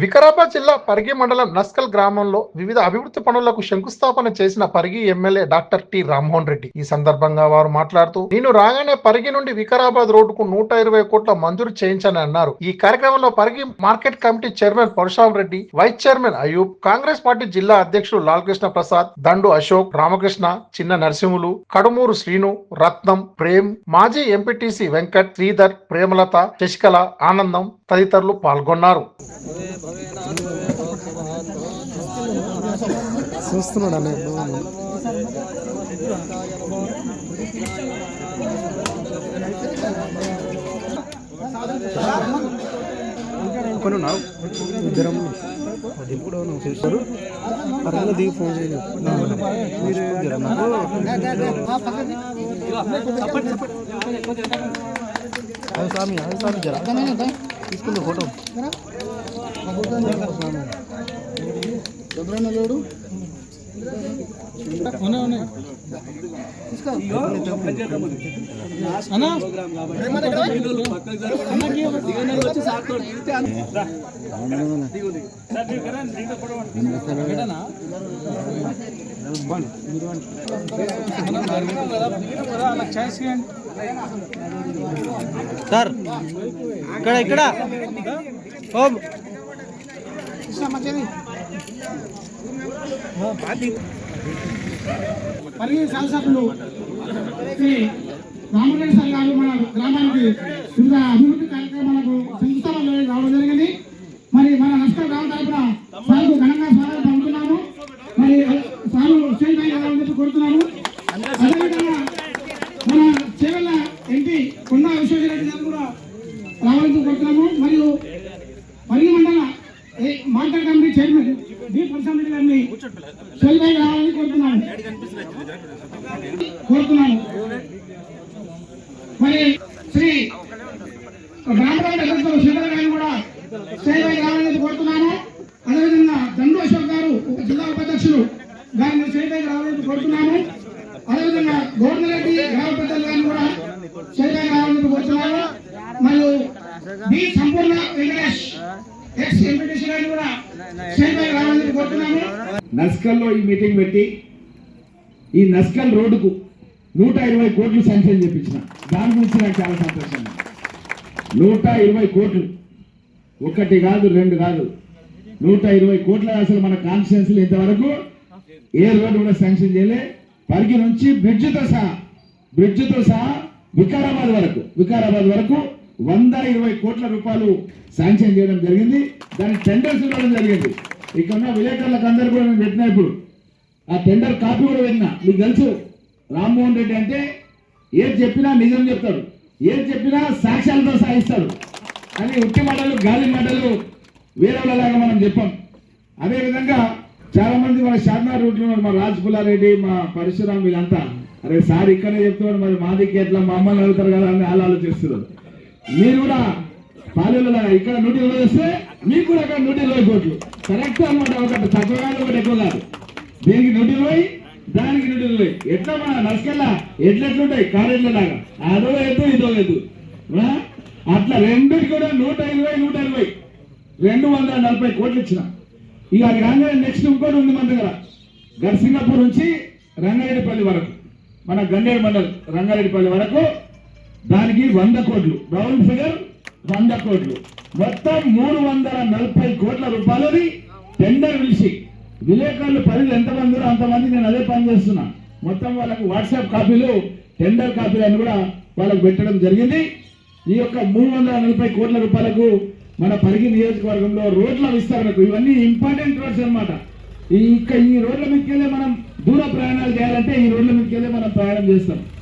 వికారాబాద్ జిల్లా పరిగి మండలం నస్కల్ గ్రామంలో వివిధ అభివృద్ధి పనులకు శంకుస్థాపన చేసిన Parigi MLA doctor T Rammohan Reddy. ఈ సందర్భంగా వారు మాట్లాడుతూ, నేను రాగానే పరిగి నుండి వికారాబాద్ రోడ్డుకు 120 కోట్ల మంజూరు చేయించానని అన్నారు. ఈ కార్యక్రమంలో Parigi market committee chairman Parashuram Reddy, vice chairman Ayub, Congress party జిల్లా అధ్యక్షుడు లాల్కృష్ణ ప్రసాద్, దండు అశోక్, రామకృష్ణ, చిన్న నరసింహులు, కడుమూరు శ్రీను, రత్నం, ప్రేమ్, మాజీ ఎంపీటీసీ వెంకట్, శ్రీధర్, ప్రేమలత, శశికళ, ఆనందం తదితరులు పాల్గొన్నారు. చూస్తున్నాడు కొన్ని ఇద్దరం అది కూడా నాకు చేస్తారు పరంగా దిగి ఫోన్ చేయలేదు మీరు స్వామి జర తీసుకుంది ఫోటో లేడు సార్ ఇక్కడ పరిగి శాసకులు శ్రీ రామరెడ్డి సార్ గారు మన గ్రామానికి వివిధ అభివృద్ధి కార్యక్రమాలకు శంకుస్థాపన రావడం జరిగింది. మరి మన నస్కల్ గ్రామం తరఫున సార్కు ఘనంగా స్వాగతం పలుకుతున్నాము. మరి సారు స్టేజ్ పై చెప్పి కోరుతున్నాము. అదేవిధంగా మన చేవెళ్ళ ఎంపీ కొండా విశ్వేశ్వరరెడ్డి గారు కూడా రావాలని కోరుతున్నాము. మరియు పరిగి మండల market committee chairman D Parashuram Reddy గారిని స్టేజ్ పై రావాలని కోరుతున్నాము. మరి శ్రీ గ్రామరాజు శేఖర్ గారిని కూడా స్టేజ్ పై రావాలని కోరుతున్నాను. అదేవిధంగా దండు అశోక్ గారు జిల్లా ఉపాధ్యక్షులు గారిని స్టేజ్ పై రావాలని కోరుతున్నాము. అదేవిధంగా గోవర్ధన్ రెడ్డి గ్రామ పెద్దలు గారిని కూడా స్టేజ్ పై రావాలని కోరుతున్నాము. మరియు బి సంపూర్ణ వెంకటేష్ ఎక్స్ ఎంపీటీసీ గారిని కూడా స్టేజ్ పై రావాలని కోరుతున్నాము. నస్కల్లో ఈ మీటింగ్ పెట్టి ఈ నస్కల్ రోడ్డుకు 120 కోట్లు శాంక్షన్ చేయించిన దాని గురించి నాకు చాలా సంతోషంగా. 120 కోట్లు, ఒకటి కాదు రెండు కాదు, 120 కోట్ల అసలు మన కాన్స్టిట్యున్సీలో ఇంతవరకు ఏ రోడ్డు కూడా శాంక్షన్ చేయలే. పరిగి నుంచి బ్రిడ్జ్తో సహా వికారాబాద్ వరకు 120 కోట్ల రూపాయలు శాంక్షన్ చేయడం జరిగింది. దానికి టెండర్స్ ఇవ్వడం జరిగింది. ఇక్కడ ఉన్న విలేకరులకు అందరూ కూడా నేను పెట్టిన ఇప్పుడు ఆ టెండర్ కాపీ కూడా పెట్టినా. మీకు తెలుసు రామ్మోహన్ రెడ్డి అంటే ఏది చెప్పినా నిజం చెప్తాడు, ఏది చెప్పినా సాక్ష్యాలతో సాగిస్తాడు. కానీ ఉట్టి మాటలు గాలి మాటలు వేరేలాగా మనం చెప్పాం. అదేవిధంగా చాలా మంది మన షార్నార్ రూట్లో మా రాజ్ పుల్లారెడ్డి, మా పరశురామ్ వీళ్ళంతా అరే సార్ ఇక్కడే చెప్తున్నాడు, మరి మాదికి ఎట్లా మా అమ్మని అడుగుతారు కదా అని వాళ్ళు ఆలోచిస్తున్నారు. మీరు కూడా పాలెలో ఇక్కడ 120 వస్తే మీకు కూడా అక్కడ 120 కోట్లు కరెక్ట్ అనమాట. ఒకటి తక్కువ కాదు, ఒకటి ఎక్కువ కాదు. దీనికి 120, దానికి 120. ఎట్లా మన నస్కల్లా ఎట్లెట్లుంటాయి కారెట్ల లాగా, అదో ఎద్దు ఇదో ఎద్దు. అట్లా రెండుకి కూడా 120 240 కోట్లు ఇచ్చిన. ఇక అది రాగానే నెక్స్ట్ ఇంకోటి ఉంది మన దగ్గర, గర్సింగపూర్ నుంచి రంగారెడ్డిపల్లి వరకు, మన గండేరు మండల్ రంగారెడ్డిపల్లి వరకు దానికి 100 కోట్లు, రౌండ్ ఫిగర్ 100 కోట్లు, మొత్తం 340 కోట్ల రూపాయలని టెండర్ పిలిచి విలేకరులు పరిధి ఎంతమంది అంతమంది నేను అదే పని చేస్తున్నా. మొత్తం వాళ్ళకు వాట్సాప్ కాపీలు, టెండర్ కాపీలను కూడా వాళ్ళకు పెట్టడం జరిగింది. ఈ యొక్క 340 కోట్ల రూపాయలకు మన పరిగి నియోజకవర్గంలో రోడ్ల విస్తరణకు, ఇవన్నీ ఇంపార్టెంట్ రోడ్స్ అనమాట. ఈ రోడ్ల మీదకెళ్ళే మనం దూర ప్రయాణాలు చేయాలంటే ఈ రోడ్ల మీదకెళ్ళే మనం ప్రయాణం చేస్తాం.